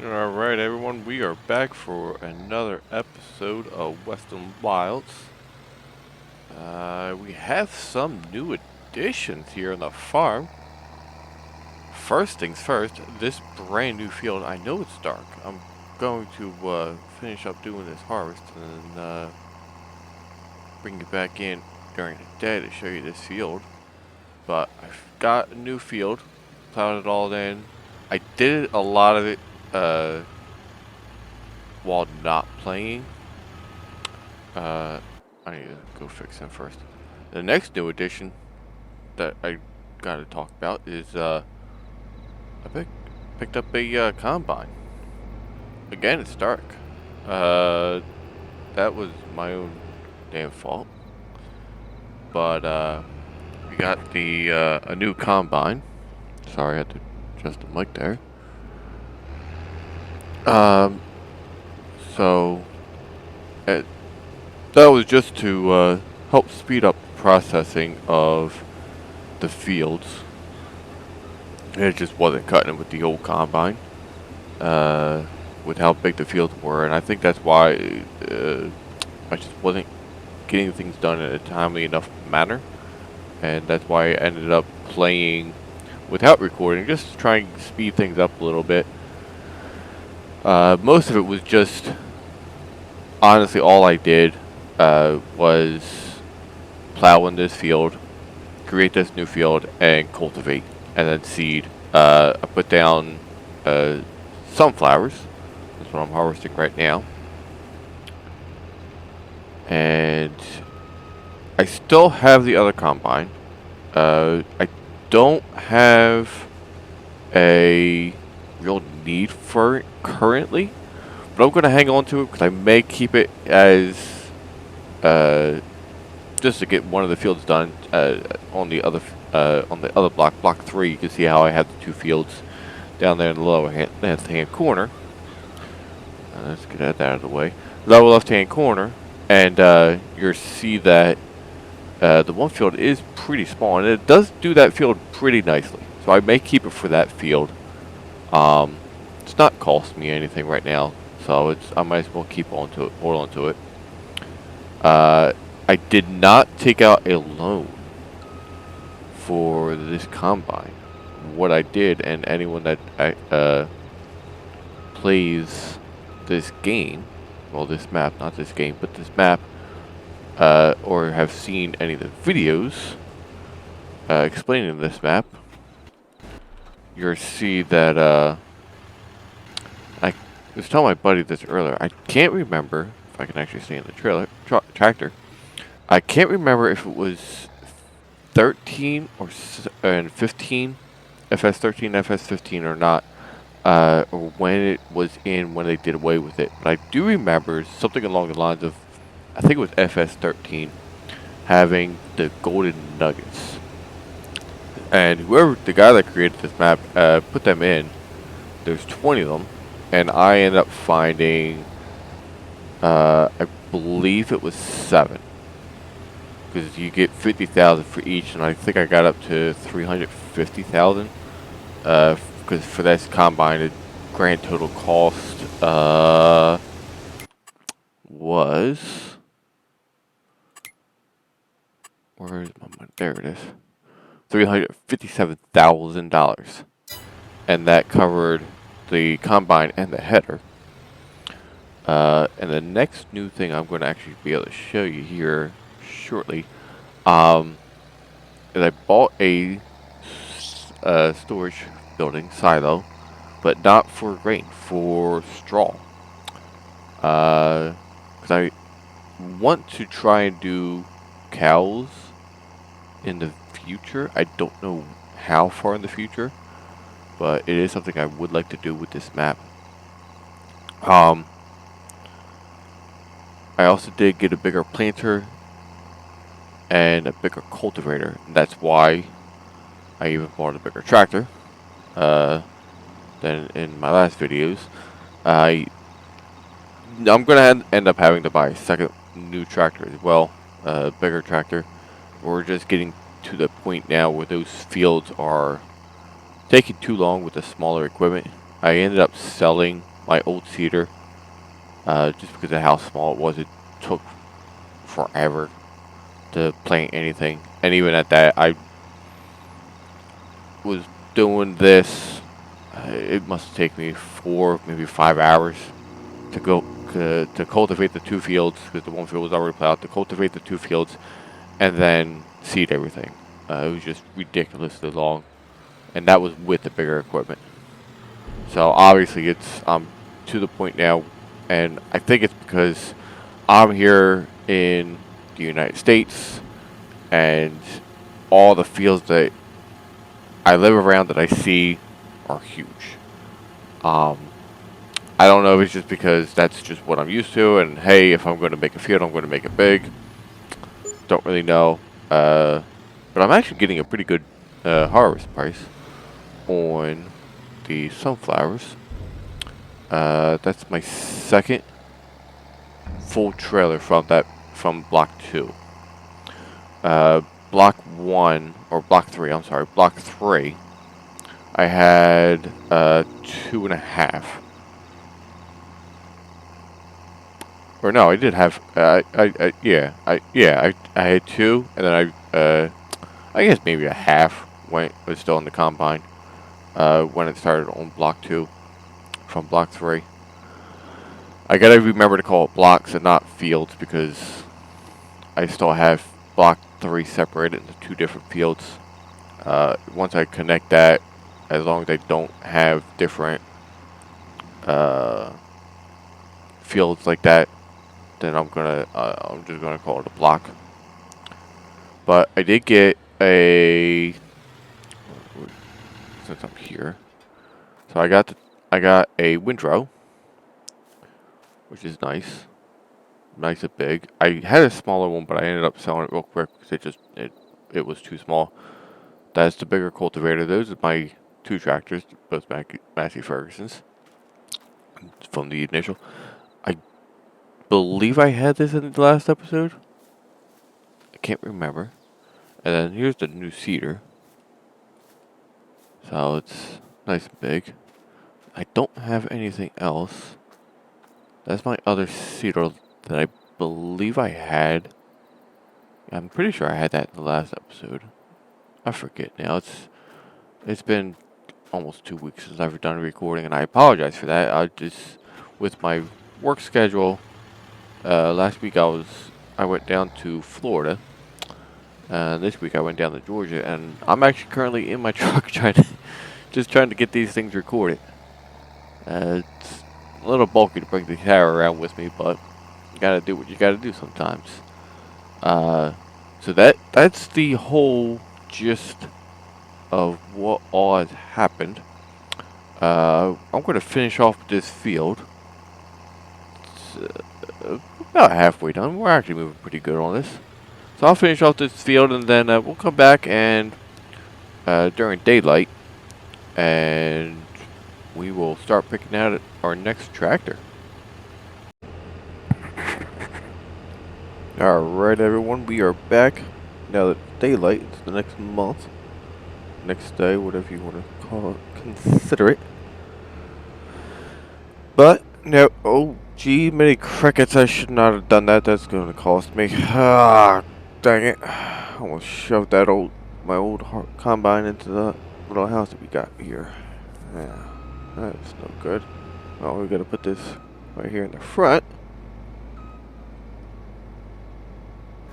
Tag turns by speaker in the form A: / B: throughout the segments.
A: Alright, everyone, we are back for another episode of Western Wilds. We have some new additions here on the farm. First things first, this brand new field, I know it's dark. I'm going to finish up doing this harvest and bring you back in during the day to show you this field. But I've got a new field, plowed it all in. I did a lot of it while not playing. I need to go fix them first. The next new addition that I gotta talk about is picked up a combine. Again, it's dark. Uh, that was my own damn fault. But we got the a new combine. Sorry, I had to adjust the mic there. Um, so it, that was just to help speed up the processing of the fields. It just wasn't cutting it with the old combine, with how big the fields were, and I think that's why I just wasn't getting things done in a timely enough manner, and that's why I ended up playing without recording, just to try and speed things up a little bit. Most of it was just, honestly, all I did was plow in this field, create this new field, and cultivate, and then seed. I put down sunflowers. That's what I'm harvesting right now. And I still have the other combine. I don't have a real need for it currently, but I'm going to hang on to it because I may keep it as just to get one of the fields done on the other block 3. You can see how I have the two fields down there in the lower left-hand corner. Let's get that out of the way. Lower left-hand corner, and you'll see that the one field is pretty small, and it does do that field pretty nicely. So I may keep it for that field. It's not costing me anything right now, so I might as well hold on to it. I did not take out a loan for this combine. What I did, and anyone that plays this game, well, this map, not this game, but this map, or have seen any of the videos explaining this map, you'll see that I was telling my buddy this earlier. I can't remember if I can actually stay in the tractor. I can't remember if it was 13 or 15, FS13, FS15 or not, or when it was when they did away with it. But I do remember something along the lines of, I think it was FS13, having the golden nuggets. And the guy that created this map, put them in. There's 20 of them, and I ended up finding, I believe it was 7. Because you get 50,000 for each, and I think I got up to 350,000. Because for this combine, the grand total cost was, where is my money? There it is, $357,000, and that covered the combine and the header. And the next new thing I'm going to actually be able to show you here shortly, is I bought a storage building silo, but not for grain, for straw. Because I want to try and do cows in the future. I don't know how far in the future, but it is something I would like to do with this map. I also did get a bigger planter and a bigger cultivator. And that's why I even bought a bigger tractor than in my last videos. I'm going to end up having to buy a second new tractor as well, a bigger tractor. We're just getting to the point now where those fields are taking too long with the smaller equipment. I ended up selling my old seeder just because of how small it was. It took forever to plant anything, and even at that, I was doing this. It must take me 4, maybe 5 hours to go to cultivate the 2 fields, because the 1 field was already plowed. To cultivate the 2 fields, and then seed everything. It was just ridiculously long, and that was with the bigger equipment. So obviously, it's to the point now, and I think it's because I'm here in the United States, and all the fields that I live around that I see are huge. Um, I don't know if it's just because that's just what I'm used to, and hey, if I'm going to make a field, I'm going to make it big. Don't really know. But I'm actually getting a pretty good harvest price on the sunflowers. That's my second full trailer from block 2. Block 1 or block 3. I'm sorry, block 3. I had 2.5. Or no, I did have. I had 2, and then I guess maybe a half was still in the combine. When it started on block 2 from block 3. I gotta remember to call it blocks and not fields, because I still have block 3 separated into 2 different fields. Once I connect that, as long as I don't have different fields like that, then I'm just gonna call it a block. But I did get a, since I'm here, so I got a windrow, which is nice and big. I had a smaller one, but I ended up selling it real quick because it was too small. That's the bigger cultivator. Those are my 2 tractors, both Massey Ferguson's from the initial. I believe I had this in the last episode. I can't remember. And then here's the new seeder. So it's nice and big. I don't have anything else. That's my other seeder that I believe I had. I'm pretty sure I had that in the last episode. I forget now. It's been almost 2 weeks since I've done recording, and I apologize for that. I just, with my work schedule, last week I went down to Florida. This week I went down to Georgia, and I'm actually currently in my truck trying to get these things recorded. It's a little bulky to bring the camera around with me, but you gotta do what you gotta do sometimes. So that's the whole gist of what all has happened. I'm going to finish off this field. It's about halfway done. We're actually moving pretty good on this. So I'll finish off this field, and then we'll come back and during daylight, and we will start picking out our next tractor. Alright everyone, we are back. Now that it's daylight, it's the next month. Next day, whatever you want to consider it. But, no, oh gee, many crickets, I should not have done that. That's going to cost me. Ah, dang it. I almost shoved my old combine into the little house that we got here. Yeah, that's no good. Well, we got to put this right here in the front.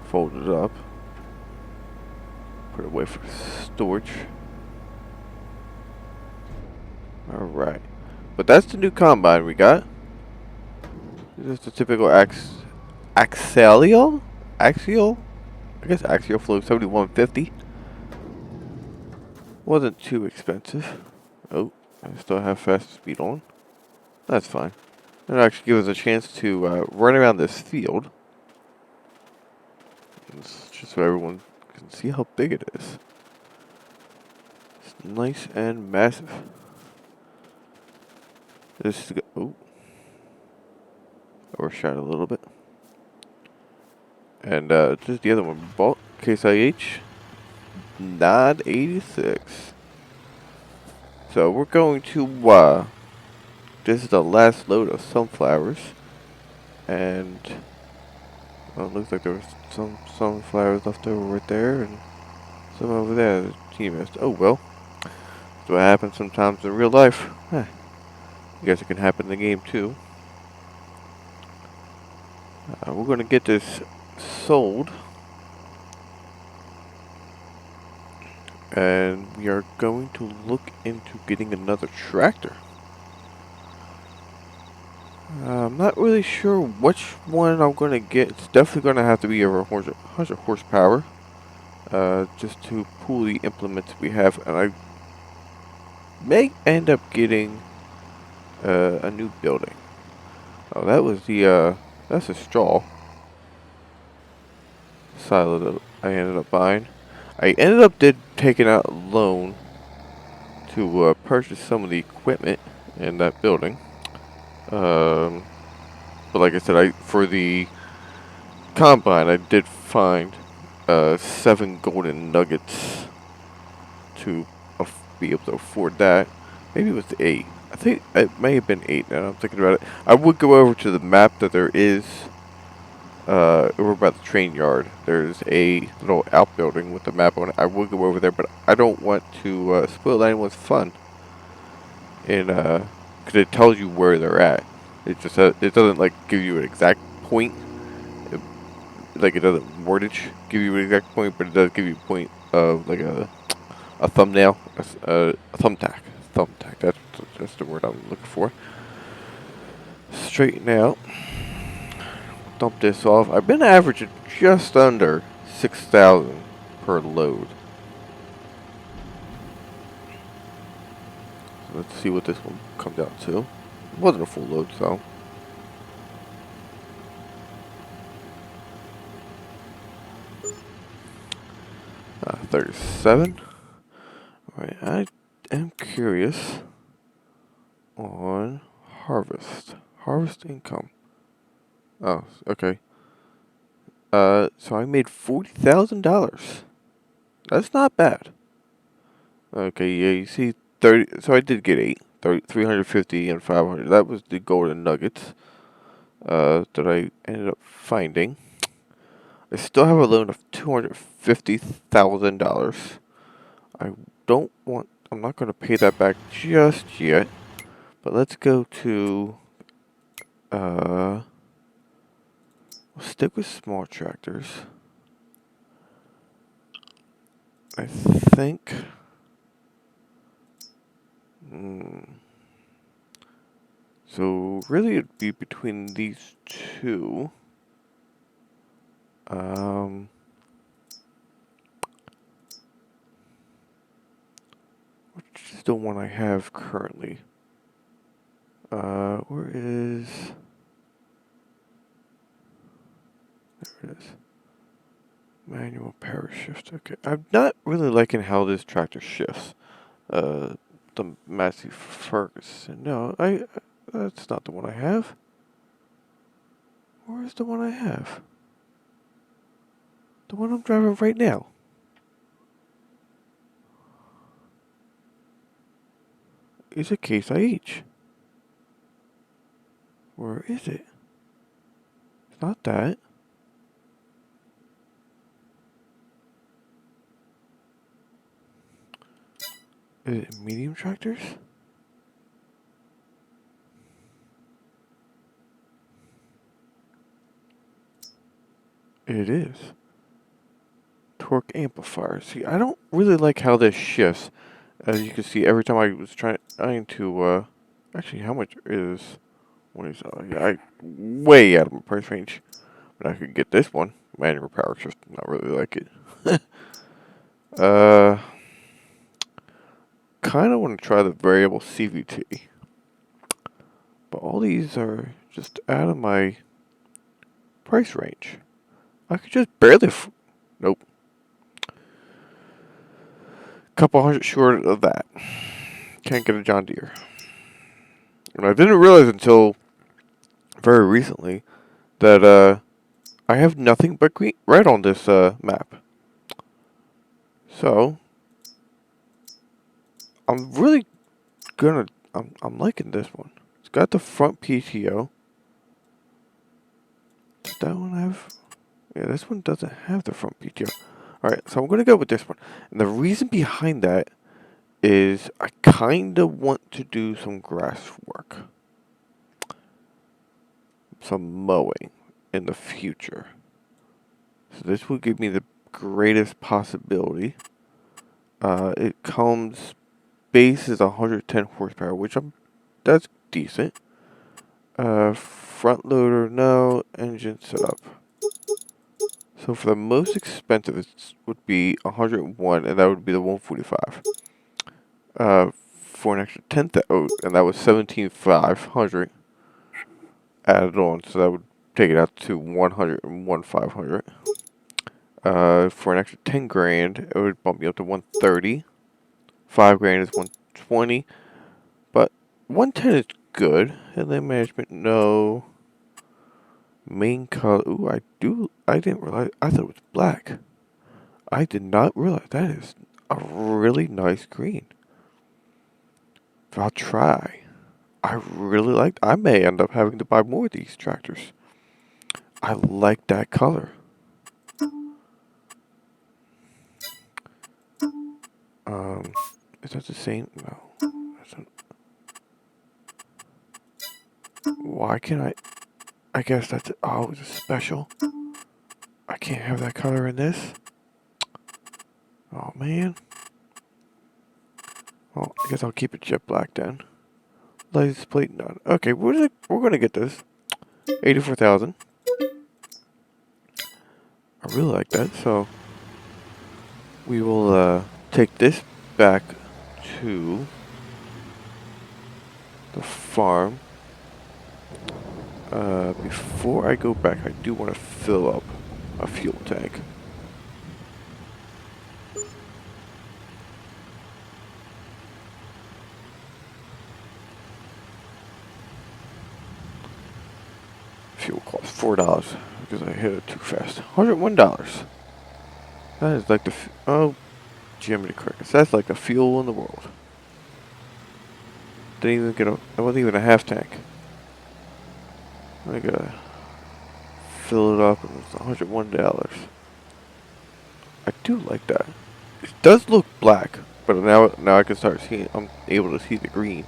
A: Fold it up. Put it away for storage. Alright. But that's the new combine we got. This is the typical axial? I guess axial flow 7150. Wasn't too expensive. Oh, I still have fast speed on. That's fine. It'll actually give us a chance to run around this field. It's just so everyone can see how big it is. It's nice and massive. This is overshot a little bit. And this is the other one we bought, Case IH 986. So we're going to this is the last load of sunflowers. And well, it looks like there was some sunflowers left over right there, and some over there. The team missed. Oh well, that's what happens sometimes in real life. Huh. I guess it can happen in the game too. We're gonna get this sold, and we are going to look into getting another tractor. I'm not really sure which one I'm gonna get. It's definitely gonna have to be over 100 horsepower. Just to pull the implements we have, and I may end up getting a new building. Oh, that was that's a straw silo that I ended up buying. I ended up taking out a loan to purchase some of the equipment in that building. But like I said, for the combine, I did find 7 golden nuggets to be able to afford that. Maybe it was 8. I think it may have been 8 now I'm thinking about it. I would go over to the map that there is over by the train yard. There's a little outbuilding with the map on it. I would go over there, but I don't want to spoil anyone's fun. And because it tells you where they're at. It just it doesn't like give you an exact point. Like it doesn't wordage give you an exact point, but it does give you a point of like a thumbnail, a thumbtack. Thumbtack. That's the word I'm looking for. Straighten out. Dump this off. I've been averaging just under 6,000 per load. So let's see what this one comes out to. It wasn't a full load, so. Uh, 37. Alright, I am curious on harvest. Harvest income. Oh, okay. So I made $40,000. That's not bad. Okay, yeah, you see 30, so I did get 350 and 500. That was the golden nuggets, that I ended up finding. I still have a loan of $250,000. I'm not going to pay that back just yet, but let's go to, we'll stick with small tractors. I think, so really it'd be between these two. Which is the one I have currently? Where is... There it is. Manual power shift. Okay, I'm not really liking how this tractor shifts. The Massey Ferguson. No, that's not the one I have. Where's the one I have? The one I'm driving right now. Is it Case IH? Where is it? It's not that. Is it medium tractors? It is. Torque amplifier. See, I don't really like how this shifts. As you can see, every time I was trying to, actually, how much is one of these? Yeah, way out of my price range. But I could get this one. Manual power shift, not really like it. Kind of want to try the variable CVT. But all these are just out of my price range. I could just barely... Nope. Couple hundred short of that. Can't get a John Deere. And I didn't realize until very recently that I have nothing but green red on this map. So I'm really I'm liking this one. It's got the front PTO. Does that one have? Yeah, this one doesn't have the front PTO. Alright, so I'm going to go with this one. And the reason behind that is I kind of want to do some grass work. Some mowing in the future. So this will give me the greatest possibility. It comes, base is 110 horsepower, which that's decent. Front loader, no. Engine setup. So for the most expensive, it would be 101, and that would be the 145. For an extra 10,000, and that was 17,500 added on, so that would take it out to 101,500. For an extra 10 grand, it would bump me up to 130. 5 grand is 120, but 110 is good. Headlamp management, no. Main color, ooh, I didn't realize, I thought it was black. I did not realize that is a really nice green. I'll try. I may end up having to buy more of these tractors. I like that color. Is that the same? No. Why can't I guess that's, oh, it's a special. I can't have that color in this. Oh, man. Well, I guess I'll keep it jet black then. License plate, none. Okay, we're gonna get this. 84,000. I really like that, so we will take this back to the farm. Before I go back, I do want to fill up a fuel tank. Fuel costs $4 because I hit it too fast. $101. That is like the oh, Jiminy Crickets. That's like the fuel in the world. Didn't even get a. It wasn't even a half tank. I gotta fill it up, and it's $101. I do like that. It does look black, but now I can start seeing. I'm able to see the green.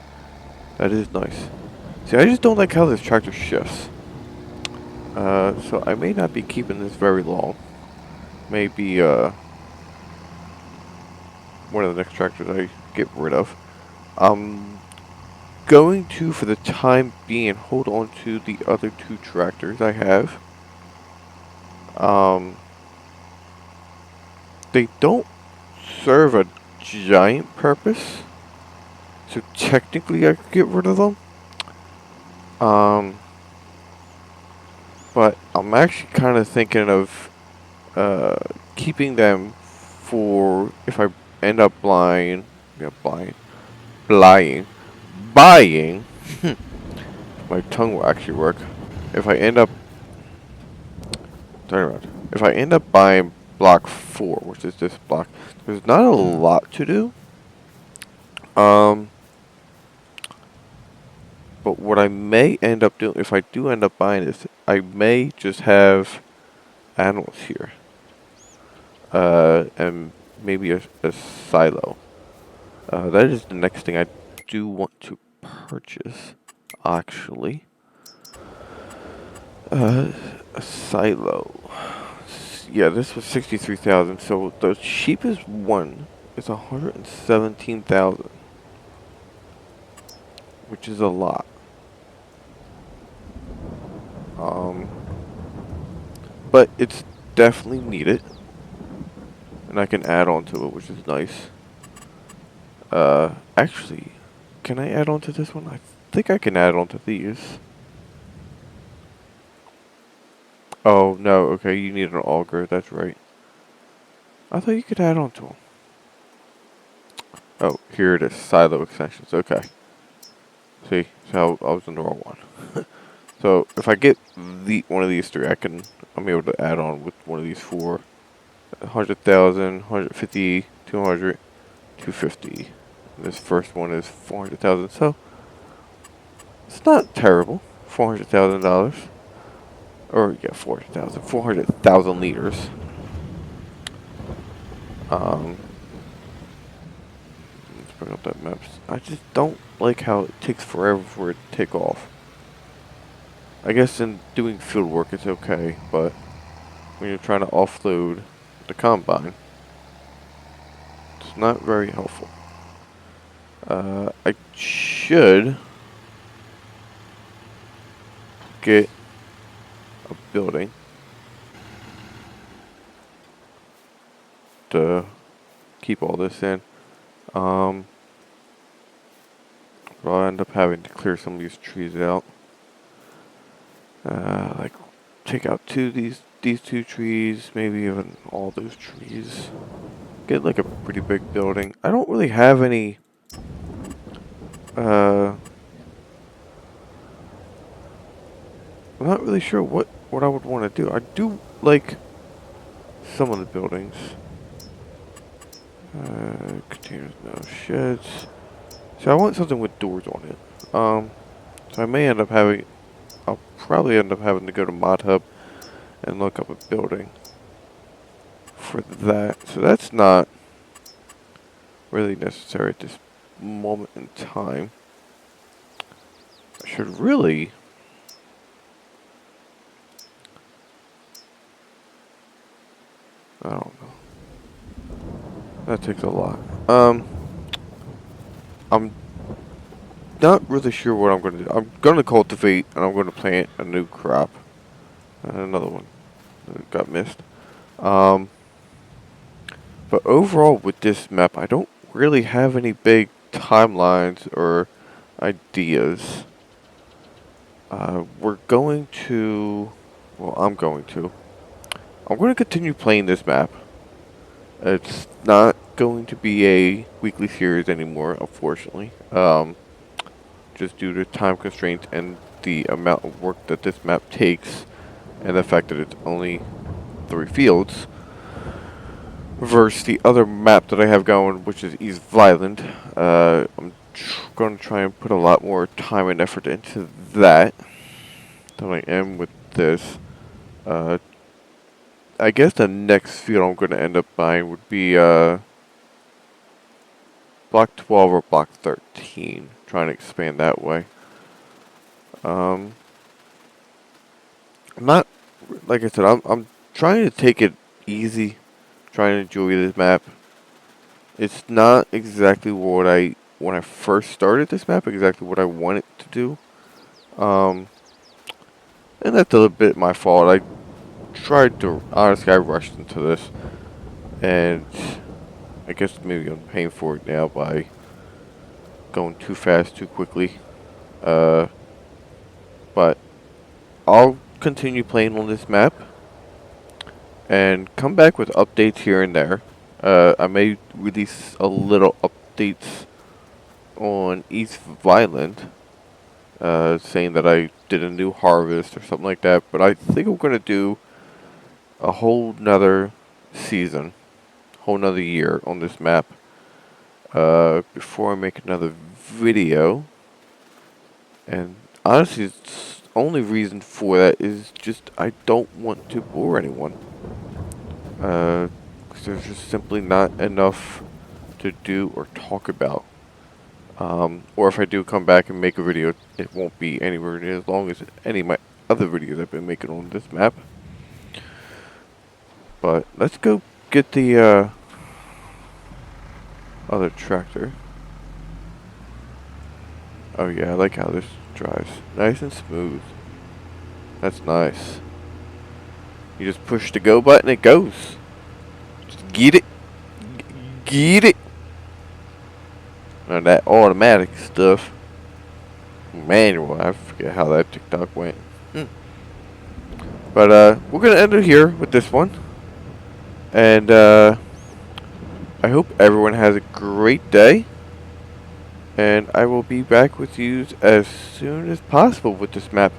A: That is nice. See, I just don't like how this tractor shifts. So I may not be keeping this very long. Maybe one of the next tractors I get rid of. I'm going to, for the time being, hold on to the other two tractors I have. They don't serve a giant purpose, so technically I could get rid of them. But I'm actually kind of thinking of keeping them for if I end up buying. My tongue will actually work. If I end up, turn around. If I end up buying block 4, which is this block, there's not a lot to do. But what I may end up doing, if I do end up buying this, I may just have animals here. And maybe a silo. That is the next thing I do want to purchase, actually. A silo. Yeah, this was 63,000. So the cheapest one is 117,000, which is a lot. But it's definitely needed, and I can add on to it, which is nice. Actually, can I add on to this one? I think I can add on to these. Oh, no, okay, you need an auger, that's right. I thought you could add on to them. Oh, here it is, silo extensions, okay. See, so I was in the wrong one. So, if I get one of these three, I'm able to add on with one of these four. 100,000, 150, 200, 250. This first one is 400,000, so It's not terrible. $400,000. Or, yeah, 400,000. 400,000 liters. Let's bring up that map. I just don't like how it takes forever for it to take off. I guess in doing field work it's okay, but when you're trying to offload the combine, it's not very helpful. I should get a building to keep all this in. But I'll end up having to clear some of these trees out. Like take out these two trees, maybe even all those trees. Get like a pretty big building. I don't really have any I'm not really sure what I would want to do. I do like some of the buildings. Containers, no. Sheds. So I want something with doors on it. So I may end up having, I'll probably end up having to go to Mod Hub and look up a building for that. So that's not really necessary at this moment in time. I should really I don't know. That takes a lot. I'm not really sure what I'm going to do. I'm going to cultivate and I'm going to plant a new crop. Another one that got missed. But overall with this map, I don't really have any big timelines or ideas. We're going to, well, I'm going to continue playing this map. It's not going to be a weekly series anymore, unfortunately. Just due to time constraints and the amount of work that this map takes, and the fact that it's only 3 fields, versus the other map that I have going, which is East Violent. I'm going to try and put a lot more time and effort into that than I am with this. I guess the next field I'm going to end up buying would be Block 12 or Block 13. Trying to expand that way. I'm not, like I said, I'm trying to take it easy, trying to enjoy this map. It's not exactly what when I first started this map, exactly what I wanted to do. And that's a little bit my fault. I rushed into this, and I guess maybe I'm paying for it now by going too fast, too quickly. But I'll continue playing on this map and come back with updates here and there. I may release a little updates on East Violent, saying that I did a new harvest or something like that. But I think I'm going to do a whole nother season, whole nother year on this map before I make another video. And honestly, the only reason for that is just I don't want to bore anyone. Because there's just simply not enough to do or talk about. Or if I do come back and make a video, it won't be anywhere near as long as any of my other videos I've been making on this map. But let's go get the other tractor. Oh yeah, I like how this drives. Nice and smooth. That's nice. You just push the go button, it goes. Just get it. Get it. Now that automatic stuff. Manual, I forget how that TikTok went. But we're going to end it here with this one. And I hope everyone has a great day. And I will be back with you as soon as possible with this map.